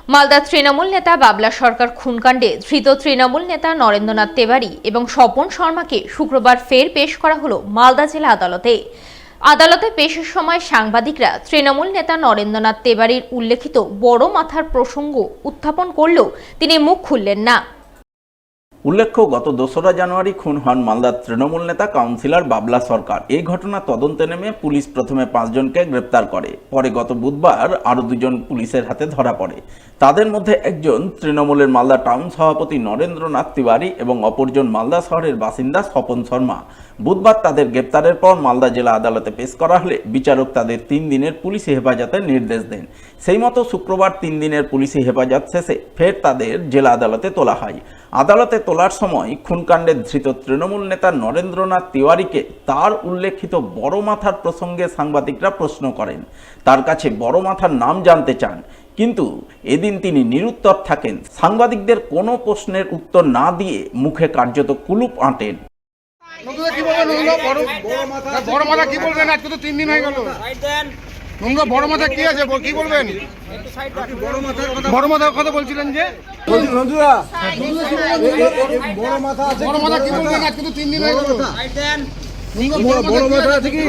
মালদা তৃণমূল নেতা বাবলা সরকার খুনকাণ্ডে ধৃত তৃণমূল নেতা নরেন্দ্রনাথ তেওয়ারি এবং স্বপন শর্মাকে শুক্রবার ফের পেশ করা হলো মালদা জেলা আদালতে। আদালতে পেশের সময় সাংবাদিকরা তৃণমূল নেতা নরেন্দ্রনাথ তেওয়ারির উল্লেখিত বড় মাথার প্রসঙ্গ উত্থাপন করলেও তিনি মুখ খুললেন না। উল্লেখ্য, গত 2রা জানুয়ারি খুন হন মালদার তৃণমূল নেতা কাউন্সিলর বাবলা সরকার। এই ঘটনা তদন্তে নেমে পুলিশ প্রথমে 5 জনকে গ্রেপ্তার করে। পরে গত বুধবার আরও 2 জন পুলিশের হাতে ধরা পড়ে। তাদের মধ্যে একজন তৃণমূলের মালদা টাউন সভাপতি নরেন্দ্রনাথ তিওয়ারি এবং অপরজন মালদা শহরের বাসিন্দা স্বপন শর্মা। বুধবার তাদের গ্রেপ্তারের পর মালদা জেলা আদালতে পেশ করা হলে বিচারক তাদের 3 দিনের পুলিশি হেফাজতের নির্দেশ দেন। সেই মতো শুক্রবার 3 দিনের পুলিশি হেফাজত শেষে ফের তাদের জেলা আদালতে তোলা হয়। আদালতে তোলার সময় খুনকাণ্ডে ধৃত তৃণমূল নেতা নরেন্দ্রনাথ তিওয়ারিকে তার উল্লেখিত বড় মাথার প্রসঙ্গে সাংবাদিকরা প্রশ্ন করেন। তার কাছে বড় মাথার নাম জানতে চান, কিন্তু এদিন তিনি নিরুত্তর থাকেন। সাংবাদিকদের কোনো প্রশ্নের উত্তর না দিয়ে মুখে কার্যত কুলুপ আঁটেন। বড় মাথা কি বলবেন? আজকে তো 3 দিন হয়ে গেল। বড় মাথা কি আছে, কি বলবেন? বড় মাথার কথা বলছিলেন যে বড় মাথা কি বলবেন? আজকে তো 3 দিন হয়ে গেল। বড় মাথা আছে কি?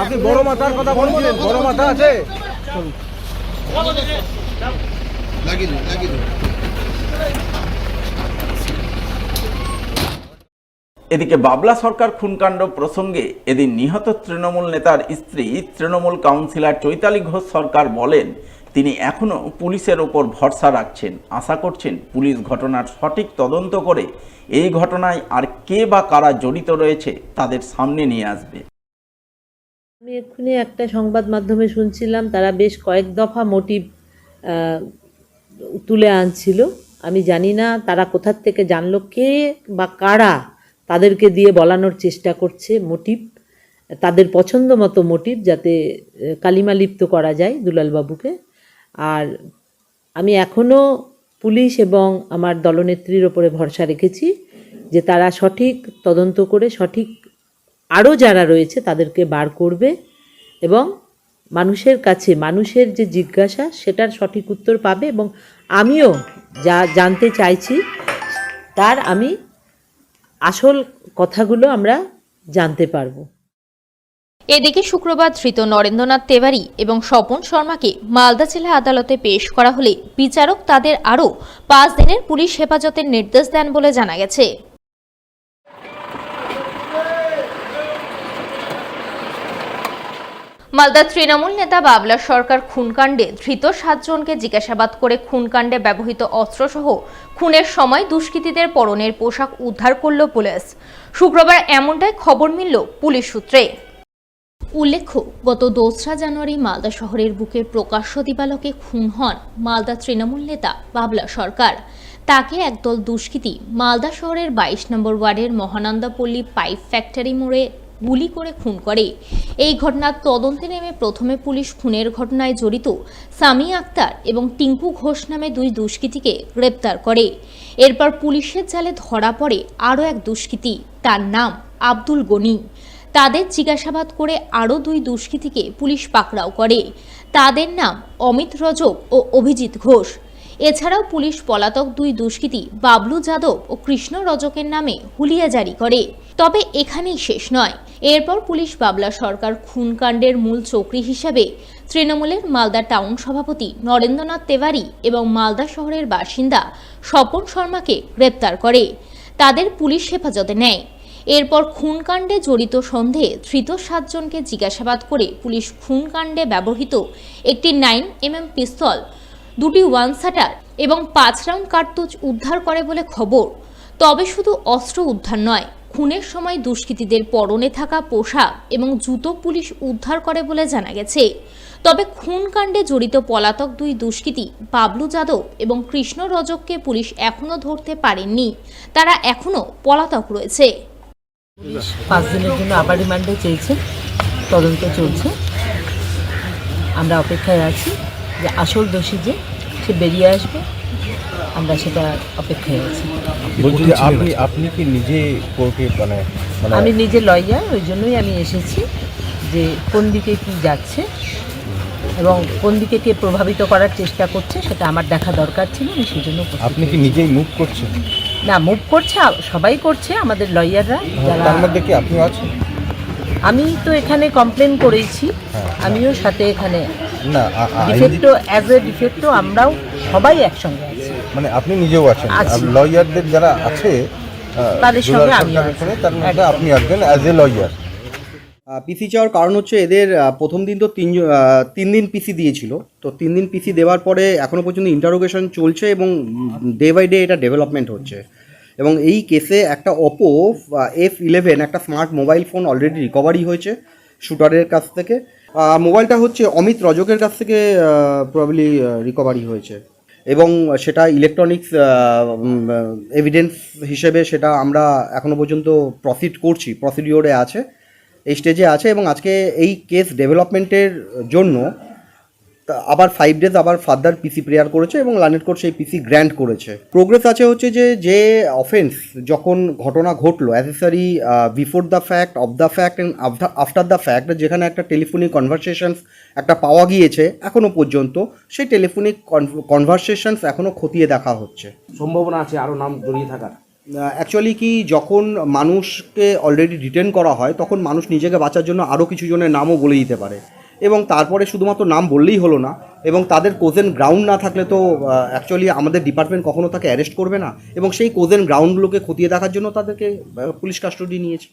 আপনি বড় মাথার কথা বলছিলেন, বড় মাথা আছে। এদিকে বাবলা সরকার খুনকাণ্ড প্রসঙ্গে এদিন নিহত তৃণমূল নেতার স্ত্রী তৃণমূল কাউন্সিলর চৈতালি ঘোষ সরকার বলেন, তিনি এখনও পুলিশের ওপর ভরসা রাখছেন। আশা করছেন পুলিশ ঘটনার সঠিক তদন্ত করে এই ঘটনায় আর কে বা কারা জড়িত রয়েছে তাদের সামনে নিয়ে আসবে। আমি এক্ষুনি একটা সংবাদ মাধ্যমে শুনছিলাম, তারা বেশ কয়েক দফা মোটিভ তুলে আনছিল। আমি জানি না তারা কোথার থেকে জানলো, কে বা কারা তাদেরকে দিয়ে বলানোর চেষ্টা করছে মোটিভ, তাদের পছন্দ মতো মোটিভ, যাতে কালিমালিপ্ত করা যায় দুলালবাবুকে। আর আমি এখনও পুলিশ এবং আমার দলনেত্রীর ওপরে ভরসা রেখেছি যে তারা সঠিক তদন্ত করে সঠিক আরও যারা রয়েছে তাদেরকে বার করবে এবং মানুষের কাছে মানুষের যে জিজ্ঞাসা সেটার সঠিক উত্তর পাবে। এবং আমিও যা জানতে চাইছি তার আমি আসল কথাগুলো আমরা জানতে পারবো। এদিকে শুক্রবার ধৃত নরেন্দ্রনাথ তেওয়ারি এবং স্বপন শর্মাকে মালদা জেলা আদালতে পেশ করা হলে বিচারক তাদের আরও 5 দিনের পুলিশ হেফাজতের নির্দেশ দেন বলে জানা গেছে। মালদা তৃণমূল নেতা বাবলা সরকার খুনকাণ্ডে ধৃত 7 জনকে জিজ্ঞাসাবাদ করে খুনকাণ্ডে ব্যবহৃত অস্ত্রসহ খুনের সময় দুষ্কৃতীদের পরনের পোশাক উদ্ধার করল পুলিশ। শুক্রবার এমনটাই খবর মিলল পুলিশ সূত্রে। উল্লেখ্য, গত 2রা জানুয়ারি মালদা শহরের বুকে প্রকাশ্য দিবালোকে খুন হন মালদা তৃণমূল নেতা বাবলা সরকার। তাকে একদল দুষ্কৃতী মালদা শহরের 22 নম্বর ওয়ার্ডের মহানন্দাপল্লী পাইপ ফ্যাক্টরি মোড়ে গুলি করে খুন করে। এই ঘটনার তদন্তে নেমে প্রথমে পুলিশ খুনের ঘটনায় জড়িত সামি আক্তার এবং টিঙ্কু ঘোষ নামে 2 দুষ্কৃতীকে গ্রেপ্তার করে। এরপর পুলিশের জালে ধরা পড়ে আরও এক দুষ্কৃতী, তার নাম আব্দুল গনি। তাদের জিজ্ঞাসাবাদ করে আরও 2 দুষ্কৃতীকে পুলিশ পাকড়াও করে। তাদের নাম অমিত রজক ও অভিজিৎ ঘোষ। এছাড়াও পুলিশ পলাতক 2 দুষ্কৃতী বাবলু যাদব ও কৃষ্ণ রজকের নামে হুলিয়া জারি করে। তবে এখানেই শেষ নয়। এরপর পুলিশ বাবলা সরকার খুনকাণ্ডের মূল চক্রী হিসাবে তৃণমূলের মালদা টাউন সভাপতি নরেন্দ্রনাথ তেওয়ারি এবং মালদা শহরের বাসিন্দা স্বপন শর্মাকে গ্রেপ্তার করে। তাদের পুলিশ হেফাজতে নেয়। এরপর খুনকাণ্ডে জড়িত সন্দেহে ধৃত 7 জনকে জিজ্ঞাসাবাদ করে পুলিশ খুনকাণ্ডে ব্যবহৃত একটি 9mm পিস্তল, 2টি 1 শাটার এবং 5 রাউন্ড কার্তুজ উদ্ধার করে বলে খবর। তবে শুধু অস্ত্র উদ্ধার নয়, খুনের সময় দুষ্কৃতীদের পরনে থাকা পোশাক এবং জুতো পুলিশ উদ্ধার করে বলে জানা গেছে। তবে খুনকাণ্ডে জড়িত পলাতক 2 দুষ্কৃতী বাবলু যাদব এবং কৃষ্ণ রজককে পুলিশ এখনও ধরতে পারেননি। তারা এখনও পলাতক রয়েছে। 5 দিনের জন্য আবার রিমান্ডে চেয়েছে, তদন্ত চলছে। আমরা অপেক্ষায় আছি যে আসল দোষী যে সে বেরিয়ে আসবে, আমরা সেটা অপেক্ষায় আছি। বলছি যে আপনি কি নিজে কোর্টে আমি নিজে লয়ার, ওই জন্যই আমি এসেছি যে কোন দিকে কি যাচ্ছে এবং কোন দিকে কে প্রভাবিত করার চেষ্টা করছে সেটা আমার দেখা দরকার ছিল, আমি সেই জন্য উপস্থিত আপনি কি হয়েছি। নিজেই মুভ করছেন? না, মুভ করছে, সবাই করছে, আমাদের লয়াররা যারা। তার মধ্যে কি আপনিও আছেন? আমি তো এখানে কমপ্লেন করেছি, আমিও সাথে এখানে না ডিফেক্টো, অ্যাজ এ ডিফেক্টো আমরাও সবাই একসঙ্গে আছি। মানে আপনি নিজেও আছেন, আছি। লয়ারদের যারা আছে তাদের সঙ্গে দুলাল আমিও সরকারের আছি। পরে, তার মধ্যে একদম। আপনি একজন অ্যাজ এ লয়ার। পিসি চাওয়ার কারণ হচ্ছে এদের প্রথম দিন তো 3 দিন পিসি দিয়েছিল, তো 3 দিন পিসি দেওয়ার পরে এখনও পর্যন্ত ইন্টারোগেশন চলছে এবং ডে বাই ডে এটা ডেভেলপমেন্ট হচ্ছে। এবং এই কেসে একটা ওপো F11 একটা smart mobile phone already recovery হয়েছে শুটারের কাছ থেকে। মোবাইলটা হচ্ছে অমিত রজকের কাছ থেকে প্রবাবলি রিকভারি হয়েছে এবং সেটা ইলেকট্রনিক্স এভিডেন্স হিসেবে সেটা আমরা এখনও পর্যন্ত প্রসিডিওরে আছে, এই স্টেজে আছে। এবং আজকে এই কেস ডেভেলপমেন্টের জন্য আবার 5 ডেজ আবার ফার্দার পিসি প্রেয়ার করেছে এবং লার্নেড কোর্ট সেই পিসি গ্র্যান্ট করেছে। প্রোগ্রেস আছে হচ্ছে যে অফেন্স যখন ঘটনা ঘটলো accessory before the fact, of the fact and after the fact, যেখানে একটা টেলিফোনিক কনভারসেশনস একটা পাওয়া গিয়েছে এখনও পর্যন্ত, সেই টেলিফোনিক কনভারসেশনস এখনও খতিয়ে দেখা হচ্ছে। সম্ভাবনা আছে আরো নাম জড়িয়ে থাকার। অ্যাকচুয়ালি কি যখন মানুষকে অলরেডি ডিটেন করা হয় তখন মানুষ নিজেকে বাঁচার জন্য আরও কিছু জনের নামও বলে দিতে পারে এবং তারপরে শুধুমাত্র নাম বললেই হলো না এবং তাদের কোজেন গ্রাউন্ড না থাকলে তো অ্যাকচুয়ালি আমাদের ডিপার্টমেন্ট কখনো তাকে অ্যারেস্ট করবে না এবং সেই কোজেন গ্রাউন্ডগুলোকে খতিয়ে দেখার জন্য তাদেরকে পুলিশ কাস্টডি নিয়েছে।